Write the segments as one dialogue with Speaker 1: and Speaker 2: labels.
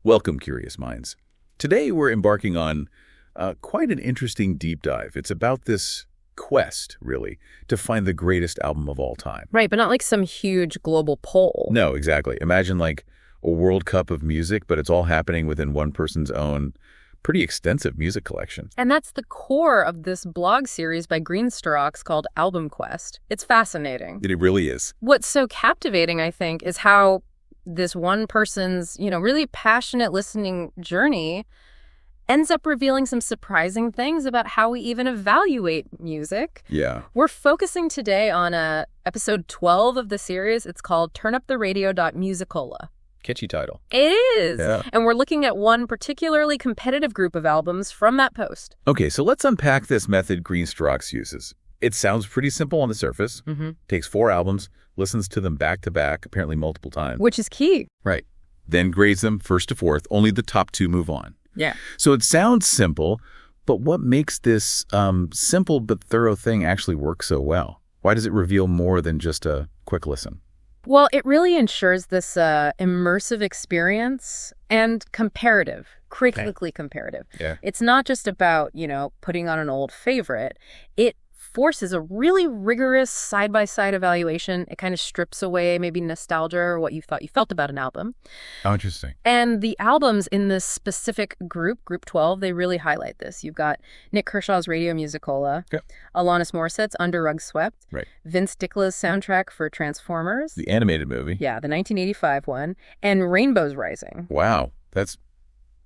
Speaker 1: Welcome, curious minds. Today we're embarking on quite an interesting deep dive. It's about this quest, really, to find the greatest album of all time.
Speaker 2: Right, but not like some huge global poll.
Speaker 1: No, exactly. Imagine like a World Cup of music, but it's all happening within one person's own pretty extensive music collection.
Speaker 2: And that's the core of this blog series by Greenstrokes called Album Quest. It's fascinating.
Speaker 1: It really is.
Speaker 2: What's so captivating, I think, is how this one person's, really passionate listening journey ends up revealing some surprising things about how we even evaluate music.
Speaker 1: Yeah.
Speaker 2: We're focusing today on episode 12 of the series. It's called Turn Up the Radio.Musicola.
Speaker 1: Catchy title.
Speaker 2: It is.
Speaker 1: Yeah.
Speaker 2: And we're looking at one particularly competitive group of albums from that post.
Speaker 1: Okay, so let's unpack this method Greenstrokes uses. It sounds pretty simple on the surface. Takes 4 albums, listens to them back to back, apparently multiple times.
Speaker 2: Which is key.
Speaker 1: Right. Then grades them first to fourth. Only the top 2 move on.
Speaker 2: Yeah.
Speaker 1: So it sounds simple, but what makes this simple but thorough thing actually work so well? Why does it reveal more than just a quick listen?
Speaker 2: Well, it really ensures this immersive experience and comparative, critically comparative.
Speaker 1: Yeah.
Speaker 2: It's not just about, putting on an old favorite. It forces a really rigorous side-by-side evaluation. It kind of strips away maybe nostalgia or what you thought you felt about an album.
Speaker 1: Oh, interesting.
Speaker 2: And the albums in this specific group, Group 12, they really highlight this. You've got Nick Kershaw's Radio Musicola,
Speaker 1: Yep.
Speaker 2: Alanis Morissette's Under Rug Swept,
Speaker 1: Right.
Speaker 2: Vince Dickla's soundtrack for Transformers.
Speaker 1: The animated movie.
Speaker 2: Yeah, the 1985 one, and Rainbow's Rising.
Speaker 1: Wow. That's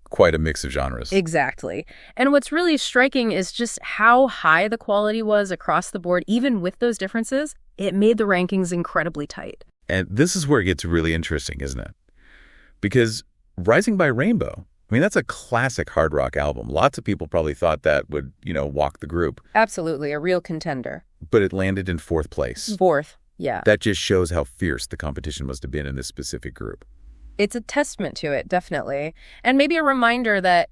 Speaker 1: quite a mix of genres.
Speaker 2: Exactly. And what's really striking is just how high the quality was across the board. Even with those differences, it made the rankings incredibly tight.
Speaker 1: And this is where it gets really interesting, isn't it? Because Rising by Rainbow, that's a classic hard rock album. Lots of people probably thought that would, walk the group.
Speaker 2: Absolutely, a real contender.
Speaker 1: But it landed in 4th place.
Speaker 2: 4th, yeah.
Speaker 1: That just shows how fierce the competition must have been in this specific group.
Speaker 2: It's a testament to it, definitely. And maybe a reminder that,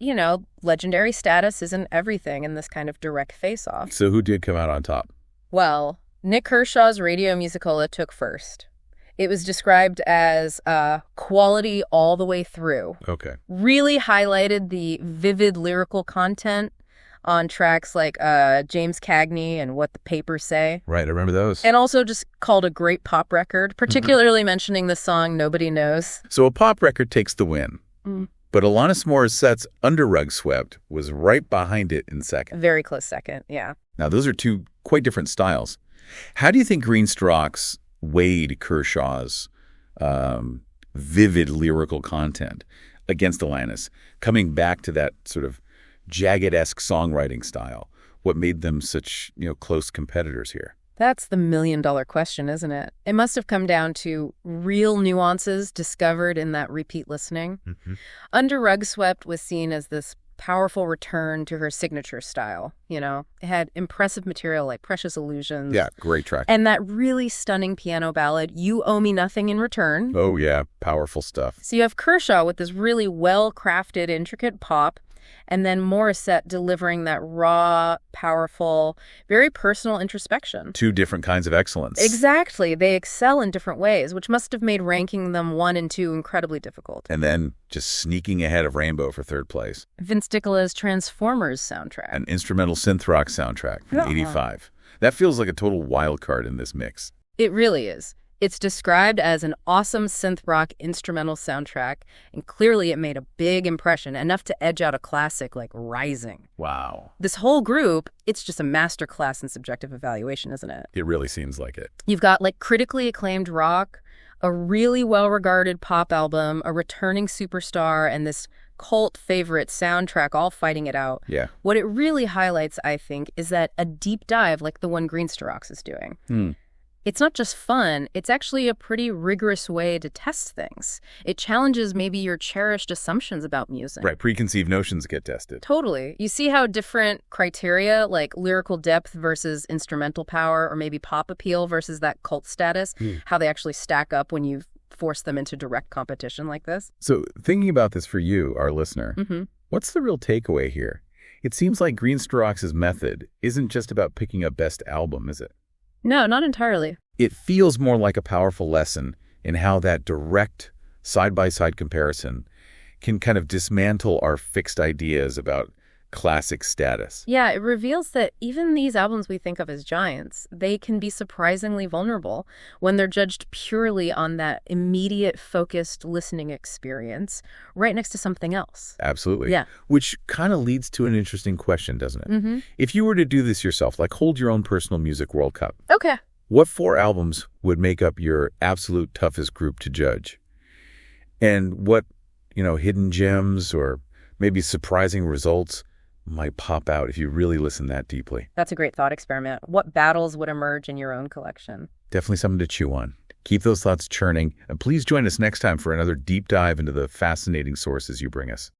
Speaker 2: legendary status isn't everything in this kind of direct face-off.
Speaker 1: So who did come out on top?
Speaker 2: Well, Nick Kershaw's Radio Musicola took first. It was described as quality all the way through.
Speaker 1: Okay.
Speaker 2: Really highlighted the vivid lyrical content on tracks like James Cagney and What the Papers Say.
Speaker 1: Right, I remember those.
Speaker 2: And also just called a great pop record, particularly mentioning the song Nobody Knows.
Speaker 1: So a pop record takes the win. But Alanis Morissette's Under Rug Swept was right behind it in second.
Speaker 2: Very close second, yeah.
Speaker 1: Now, those are 2 quite different styles. How do you think Greenstrokes weighed Kershaw's vivid lyrical content against Alanis, coming back to that sort of jagged-esque songwriting style? What made them such, close competitors here?
Speaker 2: That's the million-dollar question, isn't it? It must have come down to real nuances discovered in that repeat listening. Under Rug Swept was seen as this powerful return to her signature style. It had impressive material like Precious Illusions.
Speaker 1: Yeah, great track.
Speaker 2: And that really stunning piano ballad, You Owe Me Nothing in Return.
Speaker 1: Oh, yeah, powerful stuff.
Speaker 2: So you have Kershaw with this really well-crafted, intricate pop, and then Morissette delivering that raw, powerful, very personal introspection.
Speaker 1: 2 different kinds of excellence.
Speaker 2: Exactly. They excel in different ways, which must have made ranking them 1 and 2 incredibly difficult.
Speaker 1: And then just sneaking ahead of Rainbow for 3rd place.
Speaker 2: Vince Dickla's Transformers soundtrack.
Speaker 1: An instrumental synth rock soundtrack from 85. That feels like a total wild card in this mix.
Speaker 2: It really is. It's described as an awesome synth rock instrumental soundtrack, and clearly it made a big impression, enough to edge out a classic like Rising.
Speaker 1: Wow.
Speaker 2: This whole group, it's just a masterclass in subjective evaluation, isn't it?
Speaker 1: It really seems like it.
Speaker 2: You've got critically acclaimed rock, a really well-regarded pop album, a returning superstar, and this cult favorite soundtrack all fighting it out.
Speaker 1: Yeah.
Speaker 2: What it really highlights, I think, is that a deep dive like the one Greenstrokes is doing. It's not just fun, it's actually a pretty rigorous way to test things. It challenges maybe your cherished assumptions about music.
Speaker 1: Right, preconceived notions get tested.
Speaker 2: Totally. You see how different criteria, like lyrical depth versus instrumental power, or maybe pop appeal versus that cult status, how they actually stack up when you force them into direct competition like this?
Speaker 1: So thinking about this for you, our listener, what's the real takeaway here? It seems like Greenstrokes' method isn't just about picking a best album, is it?
Speaker 2: No, not entirely.
Speaker 1: It feels more like a powerful lesson in how that direct side-by-side comparison can kind of dismantle our fixed ideas about classic status.
Speaker 2: Yeah, it reveals that even these albums we think of as giants, they can be surprisingly vulnerable when they're judged purely on that immediate focused listening experience right next to something else.
Speaker 1: Absolutely.
Speaker 2: Yeah.
Speaker 1: Which kind of leads to an interesting question, doesn't it?
Speaker 2: Mm-hmm.
Speaker 1: If you were to do this yourself, like hold your own personal music World Cup,
Speaker 2: Okay.
Speaker 1: what 4 albums would make up your absolute toughest group to judge? And what, hidden gems or maybe surprising results might pop out if you really listen that deeply?
Speaker 2: That's a great thought experiment. What battles would emerge in your own collection?
Speaker 1: Definitely something to chew on. Keep those thoughts churning, and please join us next time for another deep dive into the fascinating sources you bring us.